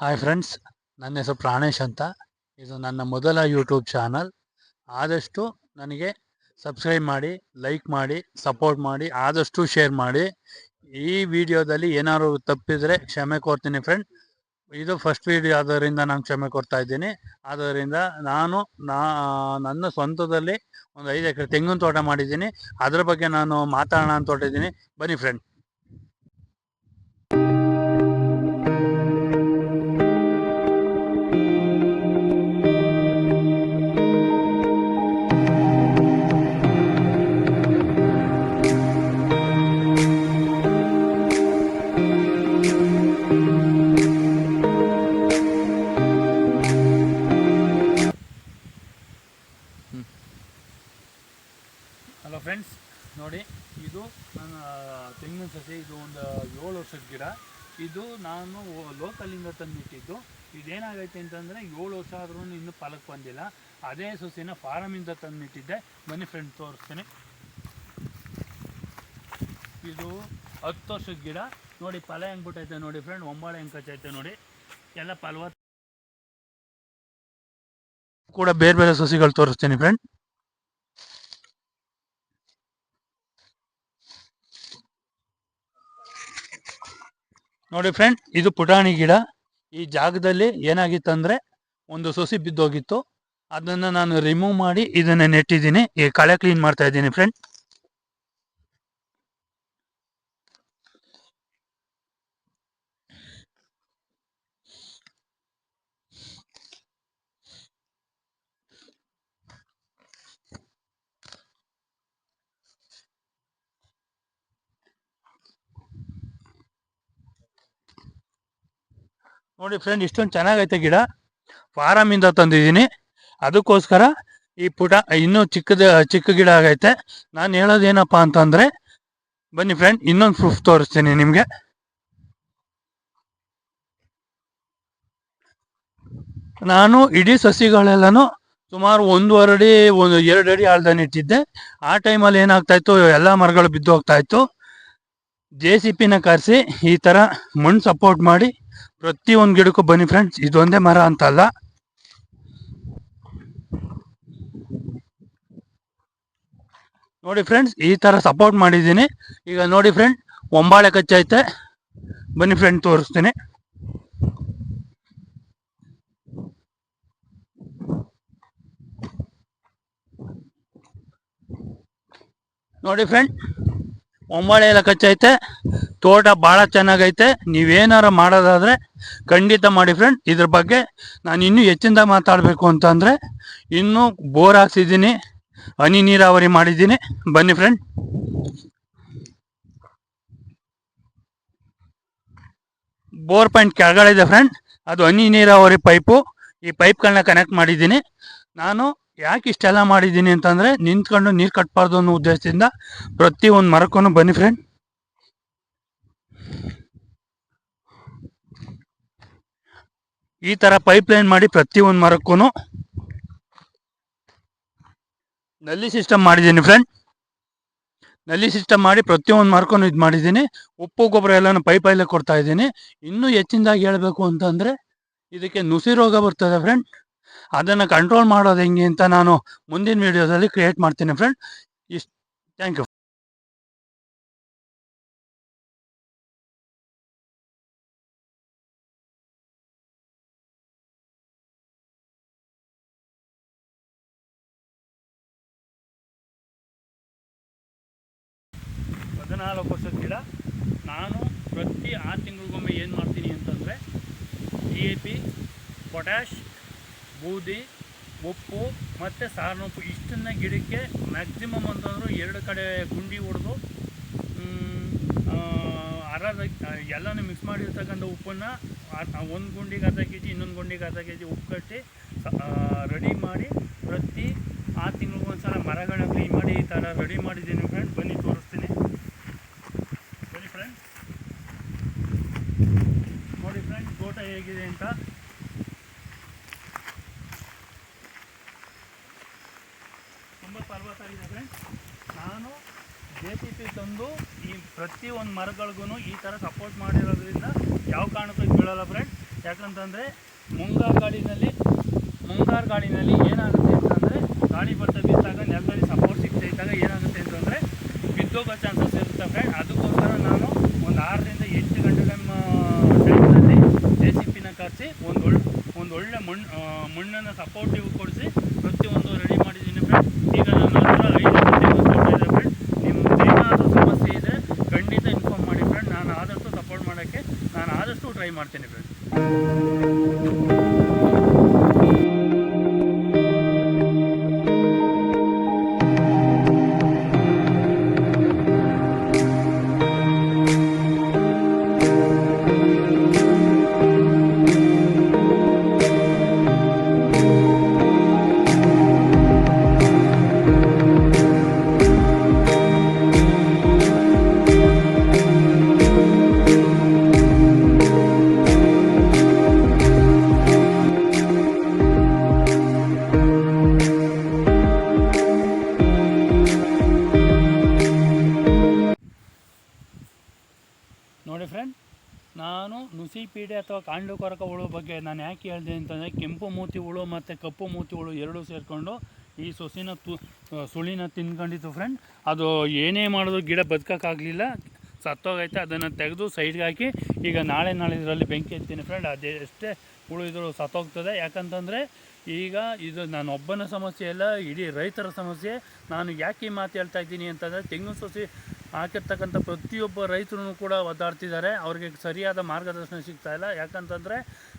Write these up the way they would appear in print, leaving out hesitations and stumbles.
Hi friends, ನನ್ನ ಹೆಸರು ಪ್ರಾಣೇಶ್ ಅಂತ. ಇದು ನನ್ನ ಮೊದಲ ಯೂಟ್ಯೂಬ್ ಚಾನಲ್. ಆದಷ್ಟು ನನಗೆ ಸಬ್ಸ್ಕ್ರೈಬ್ ಮಾಡಿ, ಲೈಕ್ ಮಾಡಿ, ಸಪೋರ್ಟ್ ಮಾಡಿ, ಆದಷ್ಟು ಶೇರ್ ಮಾಡಿ. ಈ ವಿಡಿಯೋದಲ್ಲಿ ಏನಾದ್ರು ತಪ್ಪಿದರೆ ಕ್ಷಮೆ ಕೋರ್ತೀನಿ ಫ್ರೆಂಡ್. ಇದು ಫಸ್ಟ್ ವಿಡಿಯೋ ಆದ್ದರಿಂದ ನಾನು ಕ್ಷಮೆ ಕೊಡ್ತಾ ಇದ್ದೀನಿ. ಆದ್ದರಿಂದ ನನ್ನ ಸ್ವಂತದಲ್ಲಿ ಒಂದು 5 ಎಕರೆ ತೆಂಗಿನ ತೋಟ ಮಾಡಿದ್ದೀನಿ. ಅದರ ಬಗ್ಗೆ ನಾನು ಮಾತಾಡೋಣ ಅಂತ ಹೊರಟಿದ್ದೀನಿ. ಬನ್ನಿ ಫ್ರೆಂಡ್. ಹಲೋ ಫ್ರೆಂಡ್ಸ್, ನೋಡಿ, ಇದು ನನ್ನ ತೆಂಗಿನ ಸಸಿ. ಇದು ಒಂದು 7 ವರ್ಷದ ಗಿಡ. ಇದು ನಾನು ಲೋಕಲಿಂದ ತಂದುಬಿಟ್ಟಿದ್ದು. ಇದೇನಾಗೈತೆ ಅಂತಂದರೆ 7 ವರ್ಷ ಆದ್ರೂ ಇನ್ನೂ ಫಲಕ್ಕೆ ಬಂದಿಲ್ಲ. ಅದೇ ಸಸಿನ ಫಾರಮಿಂದ ತಂದುಬಿಟ್ಟಿದ್ದೆ. ಬನ್ನಿ ಫ್ರೆಂಡ್, ತೋರಿಸ್ತೀನಿ. ಇದು 10 ವರ್ಷದ ಗಿಡ. ನೋಡಿ ಫಲ ಹೆಂಗೆ ಬಿಟ್ಟೈತೆ ನೋಡಿ ಫ್ರೆಂಡ್, ಒಂಬಾಳೆ ಹೆಂಗೆ ಕಚ್ಚೈತೆ ನೋಡಿ. ಎಲ್ಲ ಫಲವತ್ತು ಕೂಡ ಬೇರೆ ಬೇರೆ ಸಸಿಗಳು ತೋರಿಸ್ತೀನಿ ಫ್ರೆಂಡ್. ನೋಡಿ ಫ್ರೆಂಡ್, ಇದು ಪುಟಾಣಿ ಗಿಡ. ಈ ಜಾಗದಲ್ಲಿ ಏನಾಗಿತ್ತಂದರೆ ಒಂದು ಸಸಿ ಬಿದ್ದೋಗಿತ್ತು. ಅದನ್ನು ನಾನು ರಿಮೂವ್ ಮಾಡಿ ಇದನ್ನು ನೆಟ್ಟಿದ್ದೀನಿ. ಈ ಕಳೆ ಕ್ಲೀನ್ ಮಾಡ್ತಾ ಇದ್ದೀನಿ ಫ್ರೆಂಡ್. ನೋಡಿ ಫ್ರೆಂಡ್, ಇಷ್ಟೊಂದು ಚೆನ್ನಾಗೈತೆ ಗಿಡ. ಫಾರಮಿಂದ ತಂದಿದ್ದೀನಿ. ಅದಕ್ಕೋಸ್ಕರ ಈ ಇನ್ನೂ ಚಿಕ್ಕ ಗಿಡ ಆಗೈತೆ. ನಾನು ಹೇಳೋದೇನಪ್ಪ ಅಂತಂದರೆ, ಬನ್ನಿ ಫ್ರೆಂಡ್, ಇನ್ನೊಂದು ಪ್ರೂಫ್ ತೋರಿಸ್ತೀನಿ ನಿಮಗೆ. ನಾನು ಇಡೀ ಸಸಿಗಳೆಲ್ಲನೂ ಸುಮಾರು 1.5 ಅಡಿ 2 ಅಡಿ ಆಳ್ದಾನೆ ಇಟ್ಟಿದ್ದೆ. ಆ ಟೈಮಲ್ಲಿ ಏನಾಗ್ತಾಯಿತ್ತು, ಎಲ್ಲ ಮರಗಳು ಬಿದ್ದು ಹೋಗ್ತಾಯಿತ್ತು. JCPನ ಕರೆಸಿ ಈ ಥರ ಮಣ್ಣು ಸಪೋರ್ಟ್ ಮಾಡಿ ಪ್ರತಿಯೊಂದು ಗಿಡಕ್ಕೂ ಬನ್ನಿ ಫ್ರೆಂಡ್ಸ್. ಇದೊಂದೇ ಮರ ಅಂತಲ್ಲ, ನೋಡಿ ಫ್ರೆಂಡ್ಸ್, ಈ ಥರ ಸಪೋರ್ಟ್ ಮಾಡಿದ್ದೀನಿ. ಈಗ ನೋಡಿ ಫ್ರೆಂಡ್, ಒಂಬಾಳೆ ಕಚ್ಚೈತೆ. ಬನ್ನಿ ಫ್ರೆಂಡ್, ತೋರಿಸ್ತೀನಿ. ನೋಡಿ ಫ್ರೆಂಡ್, ಒಂಬಾಳೆ ಎಲ್ಲ ಕಚ್ಚೈತೆ. ತೋಟ ಭಾಳ ಚೆನ್ನಾಗೈತೆ. ನೀವೇನಾರು ಮಾಡೋದಾದರೆ ಖಂಡಿತ ಮಾಡಿ ಫ್ರೆಂಡ್. ಇದ್ರ ಬಗ್ಗೆ ನಾನು ಇನ್ನೂ ಹೆಚ್ಚಿಂದ ಮಾತಾಡಬೇಕು ಅಂತಂದರೆ, ಇನ್ನೂ ಬೋರ್ ಹಾಕ್ಸಿದ್ದೀನಿ, ಹನಿ ನೀರಾವರಿ ಮಾಡಿದ್ದೀನಿ. ಬನ್ನಿ ಫ್ರೆಂಡ್. ಬೋರ್ ಪಾಯಿಂಟ್ ಕೆಳಗಡೆ ಇದೆ ಫ್ರೆಂಡ್, ಅದು ಹನಿ ನೀರಾವರಿ ಪೈಪು. ಈ ಪೈಪ್ಗಳನ್ನ ಕನೆಕ್ಟ್ ಮಾಡಿದ್ದೀನಿ. ನಾನು ಯಾಕೆ ಇಷ್ಟೆಲ್ಲ ಮಾಡಿದ್ದೀನಿ ಅಂತಂದರೆ, ನಿಂತ್ಕೊಂಡು ನೀರು ಕಟ್ಟಬಾರ್ದು ಅನ್ನೋ ಉದ್ದೇಶದಿಂದ ಪ್ರತಿಯೊಂದು ಮರಕ್ಕೂ ಬನ್ನಿ ಫ್ರೆಂಡ್. ಈ ಥರ ಪೈಪ್ ಲೈನ್ ಮಾಡಿ ಪ್ರತಿಯೊಂದು ಮರಕ್ಕೂ ನಲ್ಲಿ ಸಿಸ್ಟಮ್ ಮಾಡಿದ್ದೀನಿ ಫ್ರೆಂಡ್. ನಲ್ಲಿ ಸಿಸ್ಟಮ್ ಮಾಡಿ ಪ್ರತಿಯೊಂದು ಮರಕ್ಕೂ ಇದು ಮಾಡಿದ್ದೀನಿ. ಉಪ್ಪು ಗೊಬ್ಬರ ಎಲ್ಲನೂ ಪೈಪಲ್ಲೇ ಕೊಡ್ತಾ ಇದ್ದೀನಿ. ಇನ್ನೂ ಹೆಚ್ಚಿನದಾಗಿ ಹೇಳಬೇಕು ಅಂತಂದರೆ, ಇದಕ್ಕೆ ನುಸಿ ರೋಗ ಬರ್ತದೆ ಫ್ರೆಂಡ್. ಅದನ್ನು ಕಂಟ್ರೋಲ್ ಮಾಡೋದು ಹೆಂಗೆ ಅಂತ ನಾನು ಮುಂದಿನ ವೀಡಿಯೋದಲ್ಲಿ ಕ್ರಿಯೇಟ್ ಮಾಡ್ತೀನಿ ಫ್ರೆಂಡ್. Thank you. ನಾಲ್ಕು ವರ್ಷದ ಗಿಡ. ನಾನು ಪ್ರತಿ 6 ತಿಂಗಳಿಗೊಮ್ಮೆ ಏನು ಮಾಡ್ತೀನಿ ಅಂತಂದರೆ, DAP, ಪೊಟ್ಯಾಶ್, ಬೂದಿ, ಉಪ್ಪು ಮತ್ತು ಸಾರನುಪ್ಪು ಇಷ್ಟನ್ನ ಗಿಡಕ್ಕೆ ಮ್ಯಾಕ್ಸಿಮಮ್ ಅಂತಂದರೂ 2 ಕಡೆ ಗುಂಡಿ ಹೊಡೆದು ಎಲ್ಲನೂ ಮಿಕ್ಸ್ ಮಾಡಿರ್ತಕ್ಕಂಥ ಉಪ್ಪನ್ನು ಒಂದು ಗುಂಡಿಗೆ ಅರ್ಧ kg, ಇನ್ನೊಂದು ಗುಂಡಿಗೆ ಅರ್ಧ kg ಉಪ್ಪು ಕಟ್ಟಿ ರೆಡಿ ಮಾಡಿ ಪ್ರತಿ 6 ತಿಂಗಳಿಗೊಂದ್ಸಲ ಮರಗಳನ್ನ ಕ್ಲೀನ್ ಮಾಡಿ ಈ ಥರ ರೆಡಿ ಮಾಡಿದ್ದೀನಿ ಫ್ರೆಂಡ್. ಬನ್ನಿ ತೋರಿಸ್ತೀನಿ. ಬನ್ನಿ ಫ್ರೆಂಡ್, ನೋಡಿ ಫ್ರೆಂಡ್, ತೋಟ ಹೇಗಿದೆ ಅಂತ. ತುಂಬ ಫಲವತ್ತಾಗಿದೆ ಫ್ರೆಂಡ್. ನಾನು JCP ತಂದು ಈ ಪ್ರತಿಯೊಂದು ಮರಗಳಿಗೂ ಈ ಥರ ಸಪೋರ್ಟ್ ಮಾಡಿರೋದ್ರಿಂದ ಯಾವ ಕಾರಣಕ್ಕೂ ಬೀಳಲ್ಲ ಫ್ರೆಂಡ್. ಯಾಕಂತಂದರೆ ಮುಂಗಾರು ಗಾಳಿನಲ್ಲಿ ಏನಾಗುತ್ತೆ ಅಂತಂದರೆ ಗಾಳಿ ಬರ್ತಾ ಬಿದ್ದಾಗ ನೆಲದಲ್ಲಿ ಸಪೋರ್ಟ್ ಸಿಗ್ತಾ ಇದ್ದಾಗ ಏನಾಗುತ್ತೆ ಅಂತಂದರೆ ಬಿದ್ದೋಗೋ ಚಾನ್ಸಸ್ ಇರುತ್ತೆ ಫ್ರೆಂಡ್. ಅದಕ್ಕೋಸ್ಕರ ನಾನು ಒಂದು 6ರಿಂದ 8 ಗಂಟೆ ಟೈಮ್ನಲ್ಲಿ JCBನ ಕರೆಸಿ ಒಂದು ಒಳ್ಳೆ ಮಣ್ಣನ್ನು ಸಪೋರ್ಟಿವ್ ಕೊಡಿಸಿ ಪ್ರತಿಯೊಂದು ರೆಡಿ ಮಾಡಿದ್ದೀನಿ ಫ್ರೆಂಡ್. ಈಗ ನನ್ನ ಹತ್ರ 5 ಗಂಟೆ ಇದೆ ಫ್ರೆಂಡ್. ನಿಮ್ಗೆ ಏನಾದರೂ ಸಮಸ್ಯೆ ಇದೆ ಖಂಡಿತ ಇನ್ಫಾರ್ಮ್ ಮಾಡಿ ಫ್ರೆಂಡ್. ನಾನು ಆದಷ್ಟು ಸಪೋರ್ಟ್ ಮಾಡೋಕ್ಕೆ ನಾನು ಆದಷ್ಟು ಟ್ರೈ ಮಾಡ್ತೀನಿ ಫ್ರೆಂಡ್. ನೋಡಿ ಫ್ರೆಂಡ್, ನಾನು ನುಸಿ ಪೀಡೆ ಅಥವಾ ಕಾಂಡು ಕೊರಕ ಹುಳು ಬಗ್ಗೆ ನಾನು ಯಾಕೆ ಹೇಳಿದೆ ಅಂತಂದರೆ ಕೆಂಪು ಮೂತಿ ಹುಳು ಮತ್ತು ಕಪ್ಪು ಮೂತಿ ಹುಳು ಎರಡೂ ಸೇರಿಕೊಂಡು ಈ ಸೊಸಿನ ಸುಳಿನ ತಿನ್ಕೊಂಡಿತ್ತು ಫ್ರೆಂಡ್. ಅದು ಏನೇ ಮಾಡಿದ್ರು ಗಿಡ ಬದುಕೋಕ್ಕಾಗಲಿಲ್ಲ, ಸತ್ತೋಗೈತೆ. ಅದನ್ನು ತೆಗೆದು ಸೈಡ್ಗೆ ಹಾಕಿ ಈಗ ನಾಳೆ ಇದರಲ್ಲಿ ಬೆಂಕಿ ಎತ್ತೀನಿ ಫ್ರೆಂಡ್. ಅದೆಷ್ಟೇ ಹುಳು ಇದ್ರೂ ಸತ್ತೋಗ್ತದೆ. ಯಾಕಂತಂದರೆ ಈಗ ಇದು ನಾನು ಒಬ್ಬನ ಸಮಸ್ಯೆ ಅಲ್ಲ, ಇಡೀ ರೈತರ ಸಮಸ್ಯೆ. ನಾನು ಯಾಕೆ ಈ ಮಾತು ಹೇಳ್ತಾ ಇದ್ದೀನಿ ಅಂತಂದರೆ ತೆಂಗಿನ ಸಸಿ ಹಾಕಿರ್ತಕ್ಕಂಥ ಪ್ರತಿಯೊಬ್ಬ ರೈತರು ಕೂಡ ಒದ್ದಾಡ್ತಿದ್ದಾರೆ. ಅವ್ರಿಗೆ ಸರಿಯಾದ ಮಾರ್ಗದರ್ಶನ ಸಿಗ್ತಾಯಿಲ್ಲ. ಯಾಕಂತಂದರೆ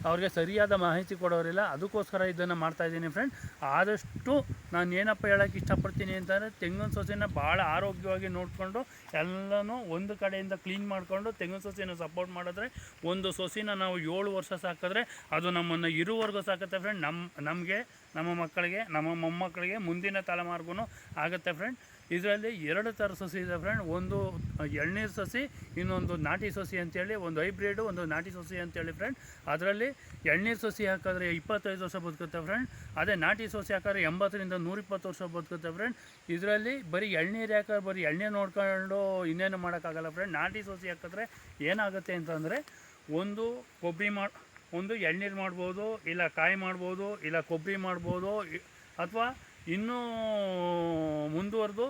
ಅವ್ರಿಗೆ ಸರಿಯಾದ ಮಾಹಿತಿ ಕೊಡೋರಿಲ್ಲ. ಅದಕ್ಕೋಸ್ಕರ ಇದನ್ನು ಮಾಡ್ತಾಯಿದ್ದೀನಿ ಫ್ರೆಂಡ್. ಆದಷ್ಟು ನಾನು ಏನಪ್ಪ ಹೇಳೋಕ್ಕೆ ಇಷ್ಟಪಡ್ತೀನಿ ಅಂತಂದರೆ ತೆಂಗಿನ ಸಸಿನ ಭಾಳ ಆರೋಗ್ಯವಾಗಿ ನೋಡಿಕೊಂಡು ಎಲ್ಲನೂ ಒಂದು ಕಡೆಯಿಂದ ಕ್ಲೀನ್ ಮಾಡಿಕೊಂಡು ತೆಂಗಿನ ಸಸಿನ ಸಪೋರ್ಟ್ ಮಾಡಿದ್ರೆ ಒಂದು ಸಸಿನ ನಾವು 7 ವರ್ಷ ಸಾಕಿದ್ರೆ ಅದು ನಮ್ಮನ್ನು ಇರುವವರೆಗೂ ಸಾಕುತ್ತೆ ಫ್ರೆಂಡ್. ನಮಗೆ, ನಮ್ಮ ಮಕ್ಕಳಿಗೆ, ನಮ್ಮ ಮೊಮ್ಮಕ್ಕಳಿಗೆ, ಮುಂದಿನ ತಲೆಮಾರಿಗೂ ಆಗುತ್ತೆ ಫ್ರೆಂಡ್. ಇದರಲ್ಲಿ 2 ಥರ ಸಸಿ ಇದೆ ಫ್ರೆಂಡ್. ಒಂದು ಎಳ್ನೀರು ಸಸಿ, ಇನ್ನೊಂದು ನಾಟಿ ಸಸಿ ಅಂತೇಳಿ, ಒಂದು ಹೈಬ್ರಿಡು, ಒಂದು ನಾಟಿ ಸಸಿ ಅಂತೇಳಿ ಫ್ರೆಂಡ್. ಅದರಲ್ಲಿ ಎಳ್ನೀರು ಸಸಿ ಹಾಕಿದ್ರೆ 25 ವರ್ಷ ಬದುಕುತ್ತೆ ಫ್ರೆಂಡ್. ಅದೇ ನಾಟಿ ಸಸಿ ಹಾಕಿದ್ರೆ 80ರಿಂದ 120 ವರ್ಷ ಬದುಕುತ್ತೆ ಫ್ರೆಂಡ್. ಇದರಲ್ಲಿ ಬರೀ ಎಳ್ನೀರು ಹಾಕಿದ್ರೆ ಬರೀ ಎಣ್ಣೆ ನೋಡ್ಕೊಂಡು ಇನ್ನೇನು ಮಾಡೋಕ್ಕಾಗಲ್ಲ ಫ್ರೆಂಡ್. ನಾಟಿ ಸಸಿ ಹಾಕಿದ್ರೆ ಏನಾಗುತ್ತೆ ಅಂತಂದರೆ ಒಂದು ಎಳ್ನೀರು ಮಾಡ್ಬೋದು, ಇಲ್ಲ ಕಾಯಿ ಮಾಡ್ಬೋದು, ಇಲ್ಲ ಕೊಬ್ಬರಿ ಮಾಡ್ಬೋದು, ಅಥವಾ ಇನ್ನೂ ಮುಂದುವರೆದು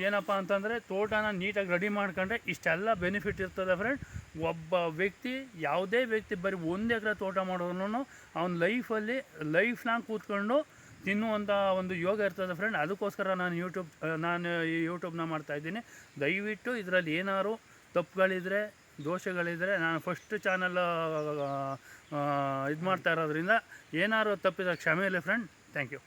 ಏನಪ್ಪ ಅಂತಂದರೆ ತೋಟನ ನೀಟಾಗಿ ರೆಡಿ ಮಾಡ್ಕೊಂಡ್ರೆ ಇಷ್ಟೆಲ್ಲ ಬೆನಿಫಿಟ್ ಇರ್ತದೆ ಫ್ರೆಂಡ್. ಒಬ್ಬ ವ್ಯಕ್ತಿ, ಯಾವುದೇ ವ್ಯಕ್ತಿ ಬರೀ 1 ಎಕರೆ ತೋಟ ಮಾಡೋನು ಅವನ ಲೈಫ್ ಲಾಂಗ್ ಕೂತ್ಕೊಂಡು ತಿನ್ನುವಂಥ ಒಂದು ಯೋಗ ಇರ್ತದೆ ಫ್ರೆಂಡ್. ಅದಕ್ಕೋಸ್ಕರ ನಾನು ಈ ಯೂಟ್ಯೂಬ್ನ ಮಾಡ್ತಾಯಿದ್ದೀನಿ. ದಯವಿಟ್ಟು ಇದರಲ್ಲಿ ಏನಾದ್ರು ತಪ್ಪುಗಳಿದ್ರೆ, ದೋಷಗಳಿದ್ದರೆ, ನಾನು ಫಸ್ಟ್ ಚಾನಲ್ ಇದು ಮಾಡ್ತಾ ಇರೋದ್ರಿಂದ ಏನಾದ್ರು ತಪ್ಪಿದ ಕ್ಷಮೆ ಇಲ್ಲ ಫ್ರೆಂಡ್. Thank you.